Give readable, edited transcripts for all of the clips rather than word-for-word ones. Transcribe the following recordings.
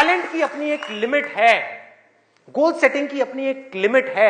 Talent की अपनी एक लिमिट है, गोल सेटिंग की अपनी एक लिमिट है,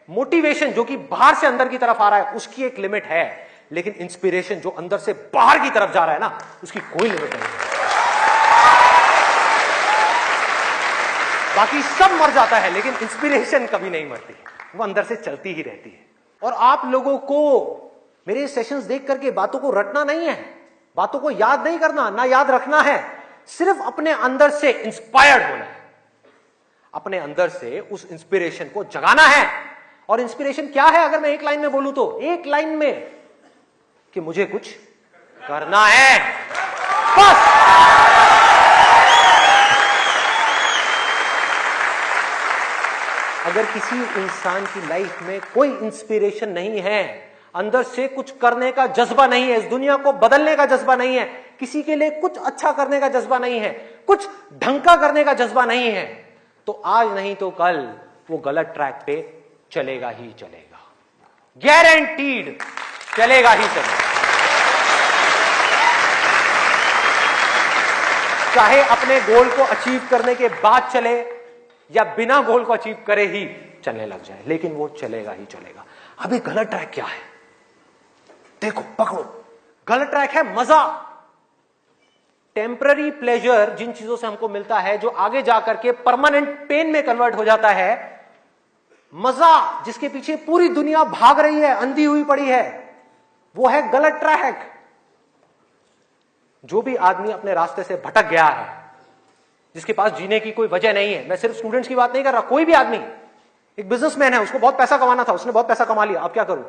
मोटिवेशन जो कि बाहर से अंदर की तरफ आ रहा है उसकी एक लिमिट है, लेकिन इंस्पिरेशन जो अंदर से बाहर की तरफ जा रहा है ना, उसकी कोई लिमिट नहीं है। बाकी सब मर जाता है लेकिन इंस्पिरेशन कभी नहीं मरती, वो अंदर से चलती ही रहती है। और आप लोगों को मेरे सेशंस देख करके बातों को रटना नहीं है, बातों को याद नहीं करना, ना याद रखना है, सिर्फ अपने अंदर से इंस्पायर्ड होना है, अपने अंदर से उस इंस्पिरेशन को जगाना है। और इंस्पिरेशन क्या है अगर मैं एक लाइन में बोलूं तो, एक लाइन में कि मुझे कुछ करना है, बस। अगर किसी इंसान की लाइफ में कोई इंस्पिरेशन नहीं है, अंदर से कुछ करने का जज्बा नहीं है, इस दुनिया को बदलने का जज्बा नहीं है, किसी के लिए कुछ अच्छा करने का जज्बा नहीं है, कुछ ढंग का करने का जज्बा नहीं है, तो आज नहीं तो कल वो गलत ट्रैक पे चलेगा ही चलेगा, गारंटीड चलेगा ही चलेगा। चाहे अपने गोल को अचीव करने के बाद चले या बिना गोल को अचीव करे ही चलने लग जाए, लेकिन वो चलेगा ही चलेगा। अभी गलत ट्रैक क्या है, देखो पकड़ो, गलत ट्रैक है मजा, टेम्पररी प्लेजर, जिन चीजों से हमको मिलता है जो आगे जाकर के परमानेंट पेन में कन्वर्ट हो जाता है, मजा जिसके पीछे पूरी दुनिया भाग रही है, अंधी हुई पड़ी है, वो है गलत ट्रैक। जो भी आदमी अपने रास्ते से भटक गया है, जिसके पास जीने की कोई वजह नहीं है, मैं सिर्फ स्टूडेंट्स की बात नहीं कर रहा, कोई भी आदमी, एक बिजनेसमैन है, उसको बहुत पैसा कमाना था, उसने बहुत पैसा कमा लिया, अब क्या करूं,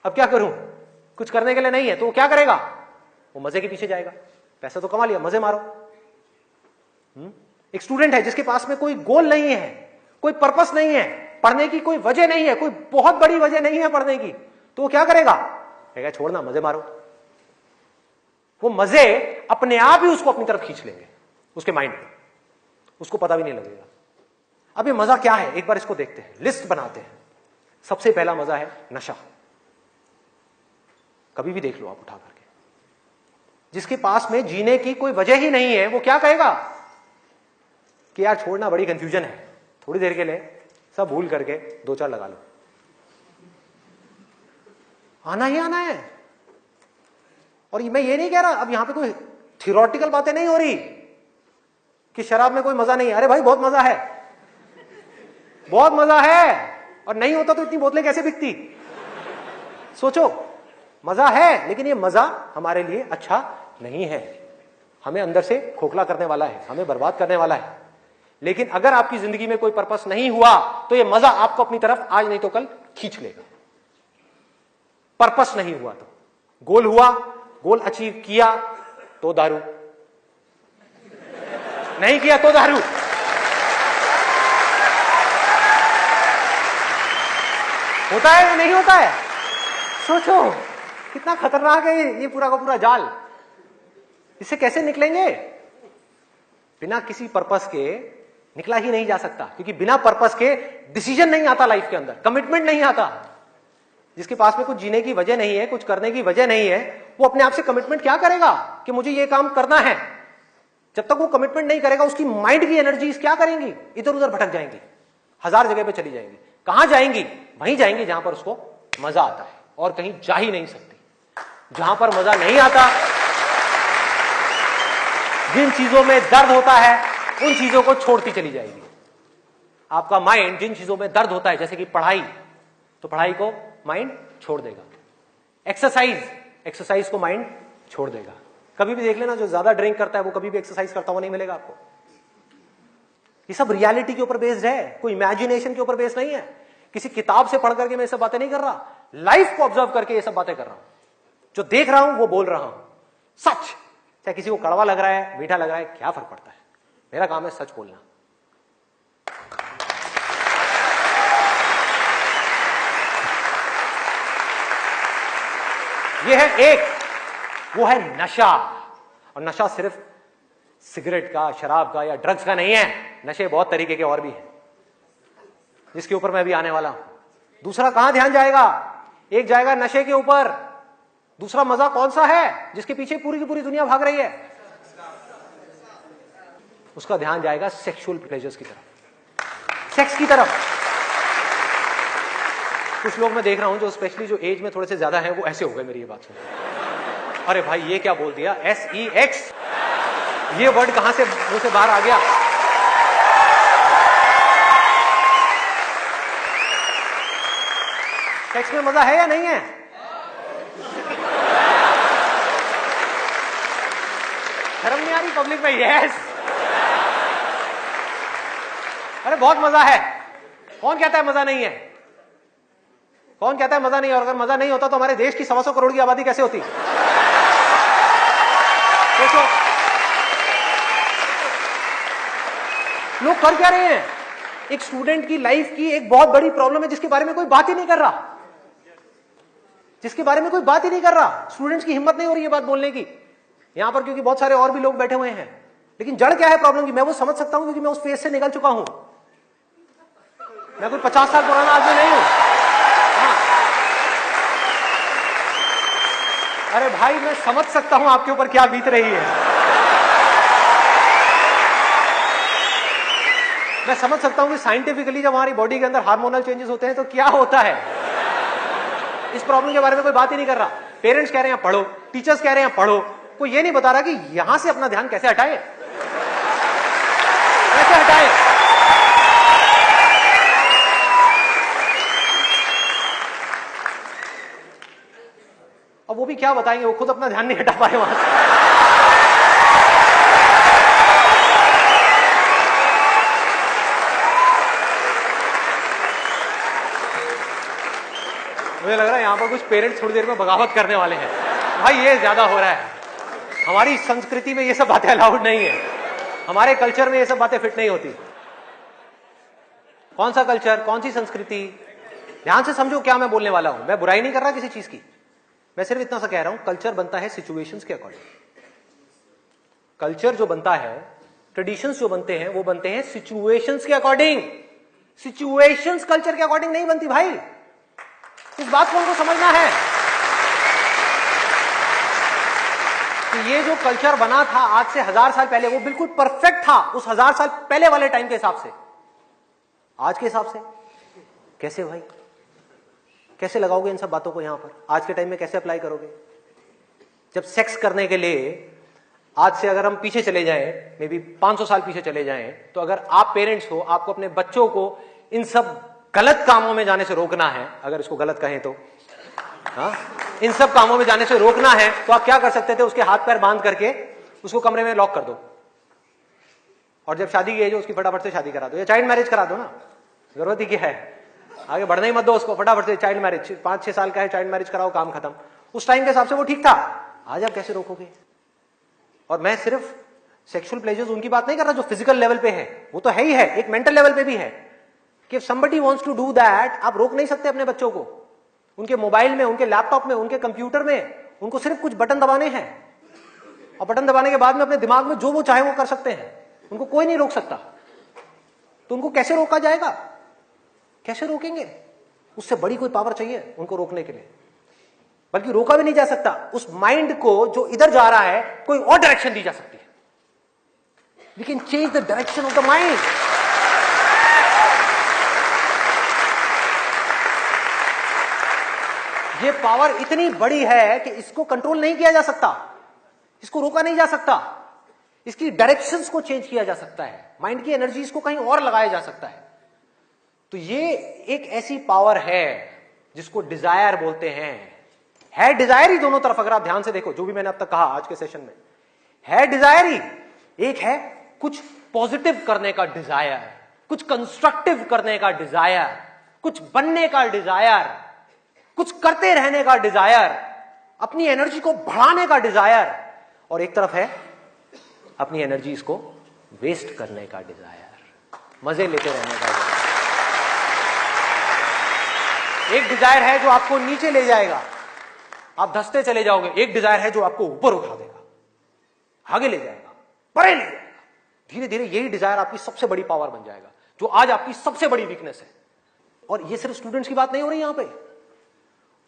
अब क्या करूं, कुछ करने के लिए नहीं है, तो वो क्या करेगा, वो मजे के पीछे जाएगा, पैसा तो कमा लिया, मजे मारो। एक स्टूडेंट है जिसके पास में कोई गोल नहीं है, कोई पर्पस नहीं है, पढ़ने की कोई वजह नहीं है, कोई बहुत बड़ी वजह नहीं है पढ़ने की, तो वो क्या करेगा, कहेगा छोड़ना, मजे मारो। वो मजे अपने आप ही उसको अपनी तरफ खींच लेंगे, उसके माइंड में, उसको पता भी नहीं लगेगा। अब ये मजा क्या है, एक बार इसको देखते हैं, लिस्ट बनाते हैं। सबसे पहला मजा है नशा। कभी भी देख लो आप उठा करके, जिसके पास में जीने की कोई वजह ही नहीं है, वो क्या कहेगा कि यार छोड़ना, बड़ी कंफ्यूजन है, थोड़ी देर के लिए सब भूल करके 2-4 लगा लो, आना ही आना है। और मैं ये नहीं कह रहा, अब यहां पे कोई थियोरेटिकल बातें नहीं हो रही कि शराब में कोई मजा नहीं है। अरे भाई बहुत मजा है, बहुत मजा है, और नहीं होता तो इतनी बोतलें कैसे बिकती, सोचो। मजा है, लेकिन ये मजा हमारे लिए अच्छा नहीं है, हमें अंदर से खोखला करने वाला है, हमें बर्बाद करने वाला है। लेकिन अगर आपकी जिंदगी में कोई पर्पस नहीं हुआ तो ये मजा आपको अपनी तरफ आज नहीं तो कल खींच लेगा। पर्पस नहीं हुआ तो, गोल हुआ, गोल अचीव किया तो दारू, नहीं किया तो दारू। होता है या नहीं होता है, सोचो कितना खतरनाक है ये पूरा का पूरा जाल। इससे कैसे निकलेंगे, बिना किसी पर्पस के निकला ही नहीं जा सकता, क्योंकि बिना पर्पस के डिसीजन नहीं आता लाइफ के अंदर, कमिटमेंट नहीं आता। जिसके पास में कुछ जीने की वजह नहीं है, कुछ करने की वजह नहीं है, वो अपने आप से कमिटमेंट क्या करेगा कि मुझे ये काम करना है। जब तक वो कमिटमेंट नहीं करेगा, उसकी माइंड की एनर्जीज क्या करेंगी, इधर उधर भटक जाएंगी, 1000 जगह पे चली जाएंगी। कहां जाएंगी, वहीं जाएंगी जहां पर उसको मजा आता है, और कहीं जा ही नहीं सकती। जहां पर मजा नहीं आता, जिन चीजों में दर्द होता है, उन चीजों को छोड़ती चली जाएगी। आपका माइंड जिन चीजों में दर्द होता है, जैसे कि पढ़ाई, तो पढ़ाई को माइंड छोड़ देगा। एक्सरसाइज को माइंड छोड़ देगा। कभी भी देख लेना, जो ज्यादा ड्रिंक करता है वो कभी भी एक्सरसाइज करता हुआ नहीं मिलेगा आपको। ये सब रियलिटी के ऊपर बेस्ड है, कोई इमेजिनेशन के ऊपर बेस्ड नहीं है। किसी किताब से पढ़ करके मैं ये सब बातें नहीं कर रहा, लाइफ को ऑब्जर्व करके ये सब बातें कर रहा हूं। जो देख रहा हूं वो बोल रहा हूं, सच। चाहे किसी को कड़वा लग रहा है, मीठा लग रहा है, क्या फर्क पड़ता है, मेरा काम है सच बोलना। ये है एक, वो है नशा। और नशा सिर्फ सिगरेट का, शराब का या ड्रग्स का नहीं है, नशे बहुत तरीके के और भी हैं, जिसके ऊपर मैं भी आने वाला हूं। दूसरा कहां ध्यान जाएगा, एक जाएगा नशे के ऊपर, दूसरा मजा कौन सा है जिसके पीछे पूरी की पूरी दुनिया भाग रही है। उसका ध्यान जाएगा सेक्सुअल प्लेजर्स की तरफ, सेक्स की तरफ। कुछ लोग मैं देख रहा हूं जो स्पेशली जो एज में थोड़े से ज्यादा हैं, वो ऐसे हो गए मेरी ये बात सुन। अरे भाई ये क्या बोल दिया, SEX, ये वर्ड कहां से मुंह से बाहर आ गया? सेक्स में मजा है या नहीं है? शर्म नहीं आ रही पब्लिक में? यस, अरे बहुत मजा है। कौन कहता है मजा नहीं है? कौन कहता है मजा नहीं है? और अगर मजा नहीं होता तो हमारे देश की 125 करोड़ की आबादी कैसे होती? सोचो, लोग कर क्या रहे हैं? एक स्टूडेंट की लाइफ की एक बहुत बड़ी प्रॉब्लम है जिसके बारे में कोई बात ही नहीं कर रहा, जिसके बारे में कोई बात ही नहीं कर रहा। स्टूडेंट्स की हिम्मत नहीं हो रही है बात बोलने की यहां पर, क्योंकि बहुत सारे और भी लोग बैठे हुए हैं। लेकिन जड़ क्या है प्रॉब्लम की, मैं वो समझ सकता हूं क्योंकि मैं उस फेज से निकल चुका हूं। मैं कोई 50 साल पुराना आदमी नहीं हूं। हाँ। अरे भाई मैं समझ सकता हूं आपके ऊपर क्या बीत रही है, मैं समझ सकता हूं कि साइंटिफिकली जब हमारी बॉडी के अंदर हार्मोनल चेंजेस होते हैं तो क्या होता है। इस प्रॉब्लम के बारे में कोई बात ही नहीं कर रहा। पेरेंट्स कह रहे हैं पढ़ो, टीचर्स कह रहे हैं पढ़ो, कोई ये नहीं बता रहा कि यहां से अपना ध्यान कैसे हटाए, कैसे हटाए। अब वो भी क्या बताएंगे, वो खुद अपना ध्यान नहीं हटा पाए वहां से। मुझे लग रहा है यहां पर कुछ पेरेंट्स थोड़ी देर में बगावत करने वाले हैं। भाई ये ज्यादा हो रहा है, हमारी संस्कृति में ये सब बातें अलाउड नहीं है, हमारे कल्चर में ये सब बातें फिट नहीं होती। कौन सा कल्चर, कौन सी संस्कृति? ध्यान से समझो क्या मैं बोलने वाला हूं। मैं बुराई नहीं कर रहा किसी चीज की, मैं सिर्फ इतना सा कह रहा हूं, कल्चर बनता है सिचुएशंस के अकॉर्डिंग। कल्चर जो बनता है, ट्रेडिशंस जो बनते हैं, वो बनते हैं सिचुएशंस के अकॉर्डिंग। सिचुएशंस कल्चर के अकॉर्डिंग नहीं बनती भाई, इस बात को उनको समझना है कि ये जो कल्चर बना था आज से 1000 साल पहले, वो बिल्कुल परफेक्ट था उस 1000 साल पहले वाले टाइम के हिसाब से। आज के हिसाब से कैसे भाई, कैसे लगाओगे इन सब बातों को यहां पर? आज के टाइम में कैसे अप्लाई करोगे? जब सेक्स करने के लिए आज से अगर हम पीछे चले जाएं, मे बी 500 साल पीछे चले जाएं, तो अगर आप पेरेंट्स हो, आपको अपने बच्चों को इन सब गलत कामों में जाने से रोकना है, अगर इसको गलत कहें तो, हाँ, इन सब कामों में जाने से रोकना है, तो आप क्या कर सकते थे? उसके हाथ पैर बांध करके उसको कमरे में लॉक कर दो, और जब शादी की एज हो उसकी फटाफट से शादी करा दो, या चाइल्ड मैरिज करा दो ना, जरूरत ही क्या है, आगे बढ़ने ही मत दो उसको, फटाफट से चाइल्ड मैरिज, 5-6 साल का है, चाइल्ड मैरिज कराओ, काम खत्म। उस टाइम के हिसाब से वो ठीक था, आज आप कैसे रोकोगे? और मैं सिर्फ सेक्सुअल प्लेजर्स उनकी बात नहीं कर रहा जो फिजिकल लेवल पे है, वो तो है ही है, एक मेंटल लेवल पे भी है कि if somebody wants to do that, आप रोक नहीं सकते अपने बच्चों को। उनके मोबाइल में, उनके लैपटॉप में, उनके कंप्यूटर में उनको सिर्फ कुछ बटन दबाने हैं, और बटन दबाने के बाद में अपने दिमाग में जो वो चाहे वो कर सकते हैं, उनको कोई नहीं रोक सकता। तो उनको कैसे रोका जाएगा? कैसे रोकेंगे? उससे बड़ी कोई पावर चाहिए उनको रोकने के लिए, बल्कि रोका भी नहीं जा सकता। उस माइंड को जो इधर जा रहा है, कोई और डायरेक्शन दी जा सकती है। We can change the direction of the mind. ये पावर इतनी बड़ी है कि इसको कंट्रोल नहीं किया जा सकता, इसको रोका नहीं जा सकता, इसकी डायरेक्शंस को चेंज किया जा सकता है, माइंड की एनर्जी को कहीं और लगाया जा सकता है। तो ये एक ऐसी पावर है जिसको डिजायर बोलते हैं। है डिजायर ही दोनों तरफ, अगर आप ध्यान से देखो जो भी मैंने अब तक कहा आज के सेशन में, है डिजायर ही। एक है कुछ पॉजिटिव करने का डिजायर, कुछ कंस्ट्रक्टिव करने का डिजायर, कुछ बनने का डिजायर, कुछ करते रहने का डिजायर, अपनी एनर्जी को बढ़ाने का डिजायर, और एक तरफ है अपनी एनर्जी को वेस्ट करने का डिजायर, मजे लेते रहने का डिजायर। एक डिजायर है जो आपको नीचे ले जाएगा, आप धंसते चले जाओगे। एक डिजायर है जो आपको ऊपर उठा देगा, आगे ले जाएगा, परे ले जाएगा। धीरे धीरे यही डिजायर आपकी सबसे बड़ी पावर बन जाएगा, जो आज आपकी सबसे बड़ी वीकनेस है। और ये सिर्फ स्टूडेंट्स की बात नहीं हो रही यहां पे,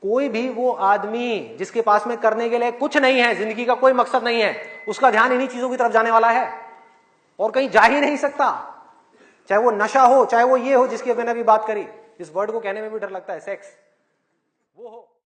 कोई भी वो आदमी जिसके पास में करने के लिए कुछ नहीं है, जिंदगी का कोई मकसद नहीं है, उसका ध्यान इन्हीं चीजों की तरफ जाने वाला है। और कहीं जा ही नहीं सकता, चाहे वो नशा हो, चाहे वो ये हो जिसकी मैंने अभी बात करी, इस वर्ड को कहने में भी डर लगता है, सेक्स, वो हो।